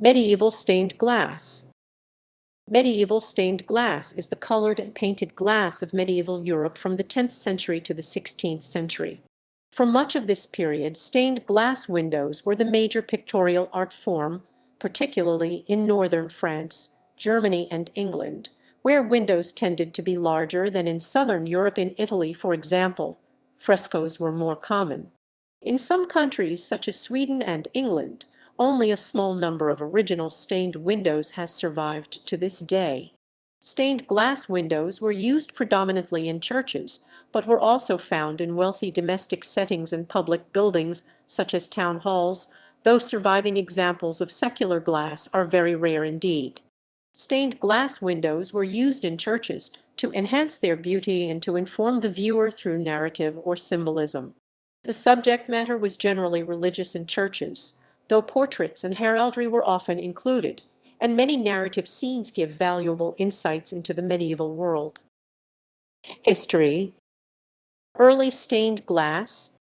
Medieval stained glass. Medieval stained glass is the colored and painted glass of medieval Europe from the 10th century to the 16th century. For much of this period, stained glass windows were the major pictorial art form, particularly in northern France, Germany, and England, where windows tended to be larger than in southern Europe. In Italy, for example, frescoes were more common. In some countries, such as Sweden and England, only a small number of original stained windows has survived to this day. Stained glass windows were used predominantly in churches, but were also found in wealthy domestic settings and public buildings, such as town halls, though surviving examples of secular glass are very rare indeed. Stained glass windows were used in churches to enhance their beauty and to inform the viewer through narrative or symbolism. The subject matter was generally religious in churches, though portraits and heraldry were often included, and many narrative scenes give valuable insights into the medieval world. History. Early stained glass.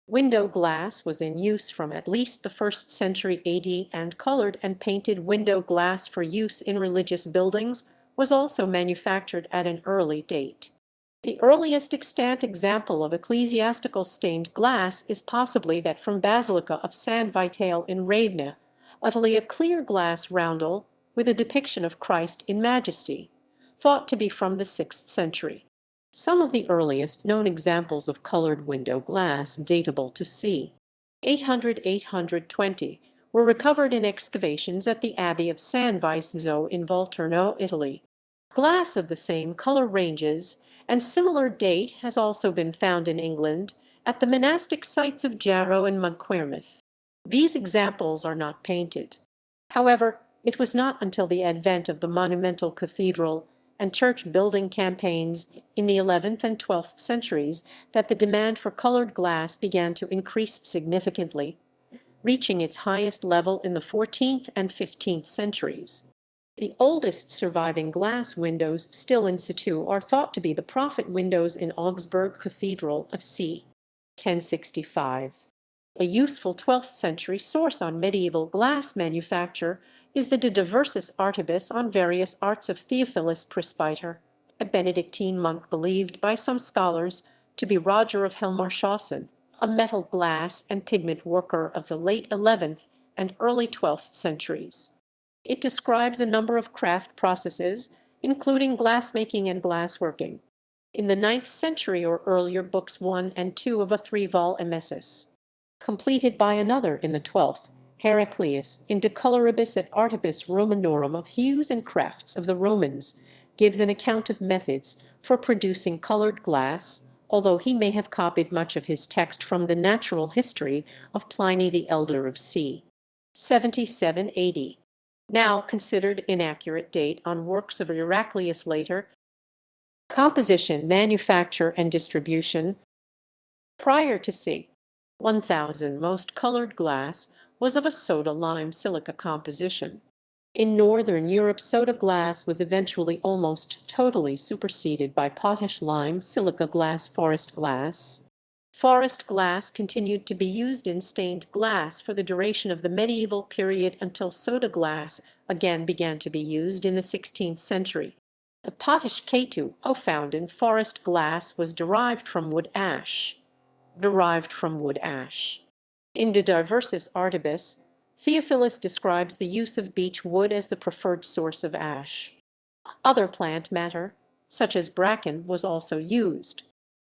Window glass was in use from at least the 1st century AD, and colored and painted window glass for use in religious buildings was also manufactured at an early date. The earliest extant example of ecclesiastical stained glass is possibly that from Basilica of San Vitale in Ravenna, Italy, a clear glass roundel with a depiction of Christ in majesty, thought to be from the 6th century. Some of the earliest known examples of colored window glass, datable to c. 800–820, were recovered in excavations at the Abbey of San Vincenzo in Volturno, Italy. Glass of the same color ranges and similar date has also been found in England, at the monastic sites of Jarrow and Monkwearmouth. These examples are not painted. However, it was not until the advent of the monumental cathedral and church building campaigns in the 11th and 12th centuries that the demand for colored glass began to increase significantly, reaching its highest level in the 14th and 15th centuries. The oldest surviving glass windows still in situ are thought to be the prophet windows in Augsburg Cathedral of c. 1065. A useful 12th century source on medieval glass manufacture is the De Diversis Artibus on various arts of Theophilus Presbyter, a Benedictine monk believed by some scholars to be Roger of Helmarshausen, a metal glass and pigment worker of the late 11th and early 12th centuries. It describes a number of craft processes, including glassmaking and glassworking. In the 9th century or earlier, books 1 and 2 of a 3-vol emesis, completed by another in the 12th, Heraclius, in De Coloribus et Artibus Romanorum of Hues and Crafts of the Romans, gives an account of methods for producing colored glass, although he may have copied much of his text from the Natural History of Pliny the Elder of c. 77 AD. Now considered inaccurate date on works of Heraclius later. Composition, manufacture, and distribution. Prior to c. 1000, most colored glass was of a soda-lime silica composition. In northern Europe, soda glass was eventually almost totally superseded by potash lime silica glass. Forest glass. Forest glass continued to be used in stained glass for the duration of the medieval period until soda glass again began to be used in the 16th century. The potash K2O found in forest glass was derived from wood ash. In De Diversis Artibus, Theophilus describes the use of beech wood as the preferred source of ash. Other plant matter, such as bracken, was also used.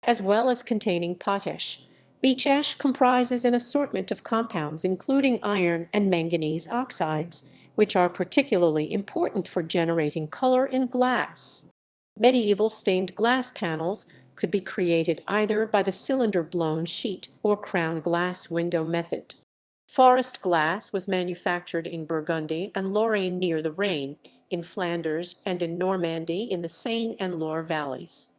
As well as containing potash, beech ash comprises an assortment of compounds including iron and manganese oxides, which are particularly important for generating color in glass. Medieval stained glass panels could be created either by the cylinder-blown sheet or crown glass window method. Forest glass was manufactured in Burgundy and Lorraine near the Rhine, in Flanders, and in Normandy in the Seine and Loire valleys.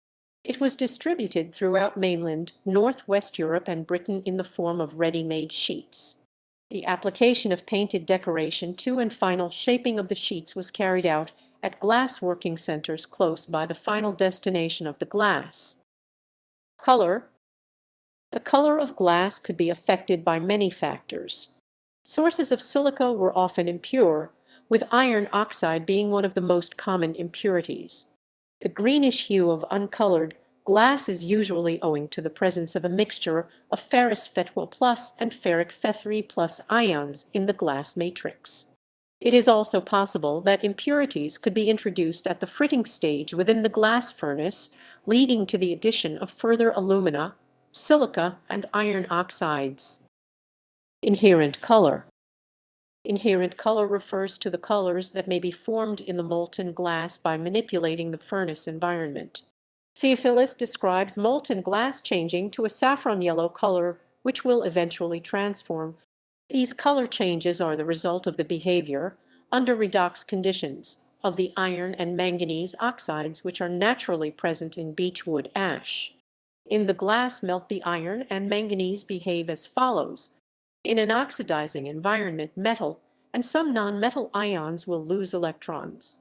It was distributed throughout mainland, northwest Europe, and Britain in the form of ready-made sheets. The application of painted decoration to and final shaping of the sheets was carried out at glass working centers close by the final destination of the glass. Color. The color of glass could be affected by many factors. Sources of silica were often impure, with iron oxide being one of the most common impurities. The greenish hue of uncolored glass is usually owing to the presence of a mixture of ferrous Fe2+ and ferric Fe3+ ions in the glass matrix. It is also possible that impurities could be introduced at the fritting stage within the glass furnace, leading to the addition of further alumina, silica, and iron oxides. Inherent color. Inherent color refers to the colors that may be formed in the molten glass by manipulating the furnace environment. Theophilus describes molten glass changing to a saffron yellow color, which will eventually transform. These color changes are the result of the behavior, under redox conditions, of the iron and manganese oxides which are naturally present in beechwood ash. In the glass melt, the iron and manganese behave as follows. In an oxidizing environment, metal and some nonmetal ions will lose electrons.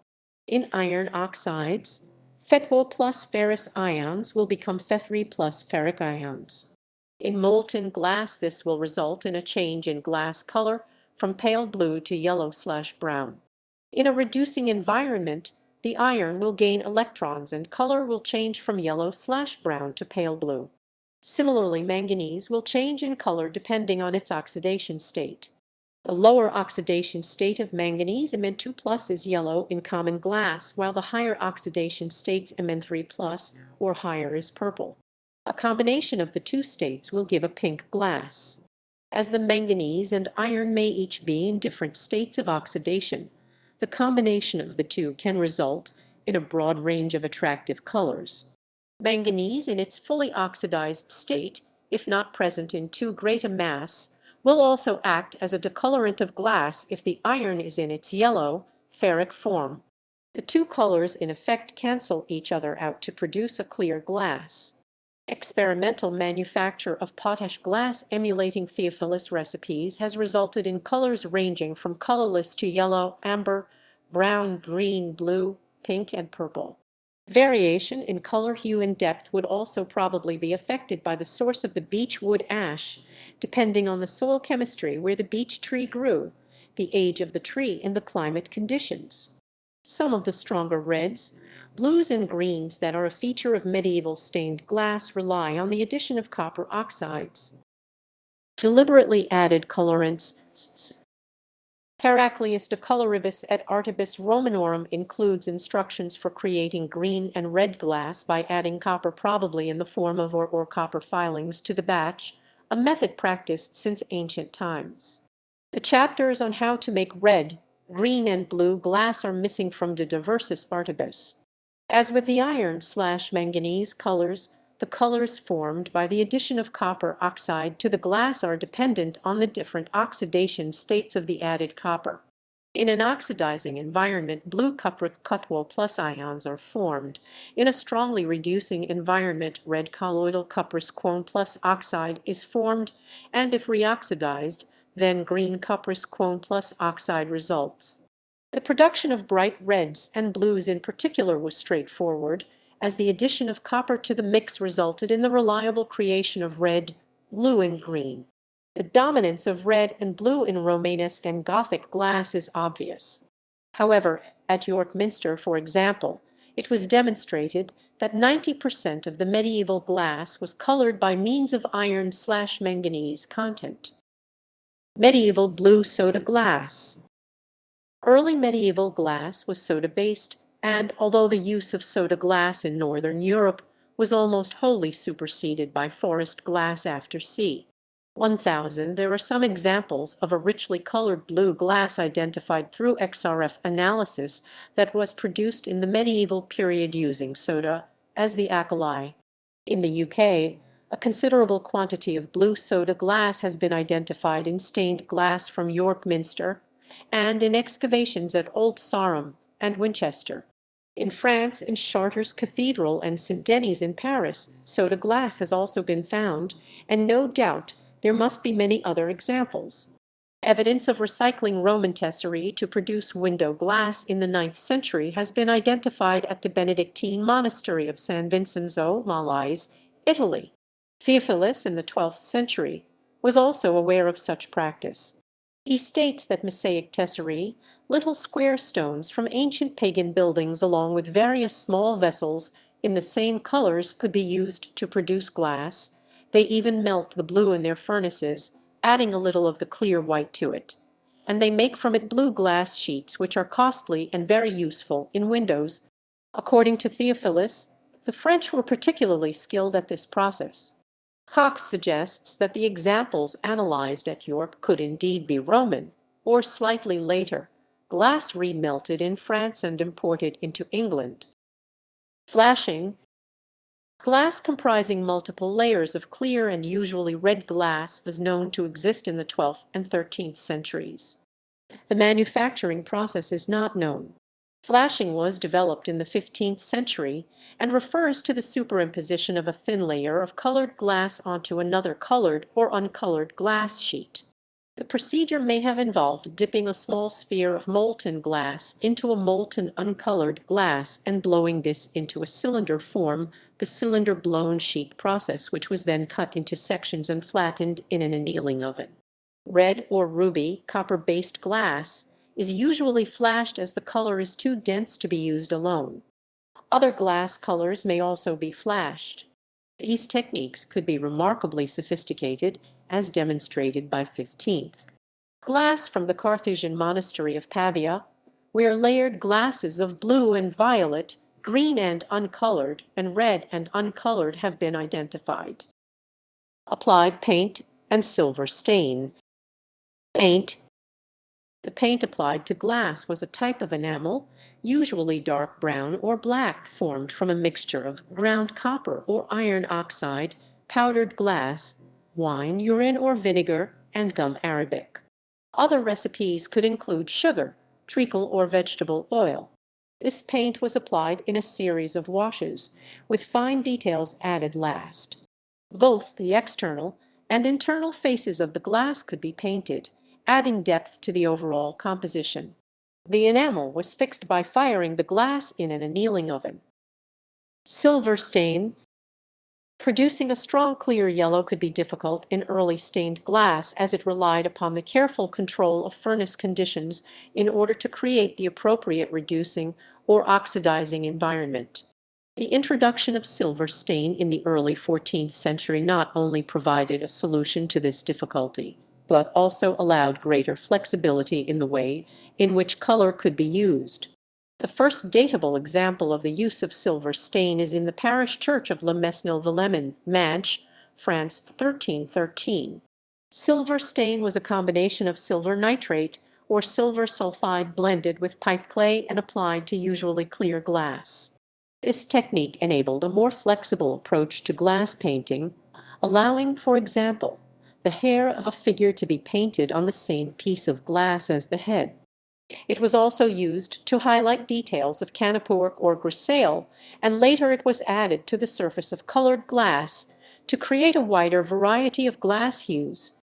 In iron oxides, Fe2+ ferrous ions will become Fe3+ ferric ions. In molten glass, this will result in a change in glass color from pale blue to yellow/brown. In a reducing environment, the iron will gain electrons and color will change from yellow/brown to pale blue. Similarly, manganese will change in color depending on its oxidation state. The lower oxidation state of manganese Mn2+ is yellow in common glass, while the higher oxidation states Mn3+ or higher is purple. A combination of the two states will give a pink glass. As the manganese and iron may each be in different states of oxidation, the combination of the two can result in a broad range of attractive colors. Manganese in its fully oxidized state, if not present in too great a mass, will also act as a decolorant of glass if the iron is in its yellow, ferric form. The two colors in effect cancel each other out to produce a clear glass. Experimental manufacture of potash glass emulating Theophilus recipes has resulted in colors ranging from colorless to yellow, amber, brown, green, blue, pink, and purple. Variation in color, hue, and depth would also probably be affected by the source of the beechwood ash, depending on the soil chemistry where the beech tree grew, the age of the tree, and the climate conditions. Some of the stronger reds, blues, and greens that are a feature of medieval stained glass rely on the addition of copper oxides. Deliberately added colorants. Heraclius de Coloribus et Artibus Romanorum includes instructions for creating green and red glass by adding copper, probably in the form of ore or copper filings, to the batch, a method practiced since ancient times. The chapters on how to make red, green, and blue glass are missing from De Diversis Artibus. As with the iron/manganese colors, the colors formed by the addition of copper oxide to the glass are dependent on the different oxidation states of the added copper. In an oxidizing environment, blue cupric Cu+ ions are formed. In a strongly reducing environment, red colloidal cuprous Cu+ oxide is formed, and if reoxidized, then green cuprous Cu+ oxide results. The production of bright reds and blues in particular was straightforward, as the addition of copper to the mix resulted in the reliable creation of red, blue, and green. The dominance of red and blue in Romanesque and Gothic glass is obvious. However, at York Minster, for example, it was demonstrated that 90% of the medieval glass was colored by means of iron/manganese content. Medieval blue soda glass. Early medieval glass was soda-based, and although the use of soda glass in northern Europe was almost wholly superseded by forest glass after c. 1000, there are some examples of a richly colored blue glass identified through XRF analysis that was produced in the medieval period using soda as the alkali. In the UK, a considerable quantity of blue soda glass has been identified in stained glass from York Minster and in excavations at Old Sarum and Winchester. In France, in Chartres Cathedral and St. Denis in Paris, soda glass has also been found, and no doubt there must be many other examples. Evidence of recycling Roman tesserae to produce window glass in the 9th century has been identified at the Benedictine monastery of San Vincenzo, Molise, Italy. Theophilus in the 12th century was also aware of such practice. He states that mosaic tesserae, little square stones from ancient pagan buildings along with various small vessels in the same colors could be used to produce glass. They even melt the blue in their furnaces, adding a little of the clear white to it. And they make from it blue glass sheets which are costly and very useful in windows. According to Theophilus, the French were particularly skilled at this process. Cox suggests that the examples analyzed at York could indeed be Roman, or slightly later, glass remelted in France and imported into England. Flashing. Glass comprising multiple layers of clear and usually red glass was known to exist in the 12th and 13th centuries. The manufacturing process is not known. Flashing was developed in the 15th century and refers to the superimposition of a thin layer of colored glass onto another colored or uncolored glass sheet. The procedure may have involved dipping a small sphere of molten glass into a molten uncolored glass and blowing this into a cylinder form, the cylinder blown sheet process, which was then cut into sections and flattened in an annealing oven. Red or ruby copper-based glass is usually flashed as the color is too dense to be used alone. Other glass colors may also be flashed. These techniques could be remarkably sophisticated, as demonstrated by 15th glass from the Carthusian monastery of Pavia, where layered glasses of blue and violet, green and uncolored, and red and uncolored have been identified. Applied paint and silver stain. Paint. The paint applied to glass was a type of enamel, usually dark brown or black, formed from a mixture of ground copper or iron oxide, powdered glass, wine, urine or vinegar, and gum arabic. Other recipes could include sugar, treacle, or vegetable oil. This paint was applied in a series of washes, with fine details added last. Both the external and internal faces of the glass could be painted, adding depth to the overall composition. The enamel was fixed by firing the glass in an annealing oven. Silver stain. Producing a strong clear yellow could be difficult in early stained glass, as it relied upon the careful control of furnace conditions in order to create the appropriate reducing or oxidizing environment. The introduction of silver stain in the early 14th century not only provided a solution to this difficulty, but also allowed greater flexibility in the way in which color could be used. The first datable example of the use of silver stain is in the parish church of Le Mesnil-Villemin, Manche, France, 1313. Silver stain was a combination of silver nitrate or silver sulfide blended with pipe clay and applied to usually clear glass. This technique enabled a more flexible approach to glass painting, allowing, for example, the hair of a figure to be painted on the same piece of glass as the head. It was also used to highlight details of canopework or grisaille, and later it was added to the surface of colored glass to create a wider variety of glass hues.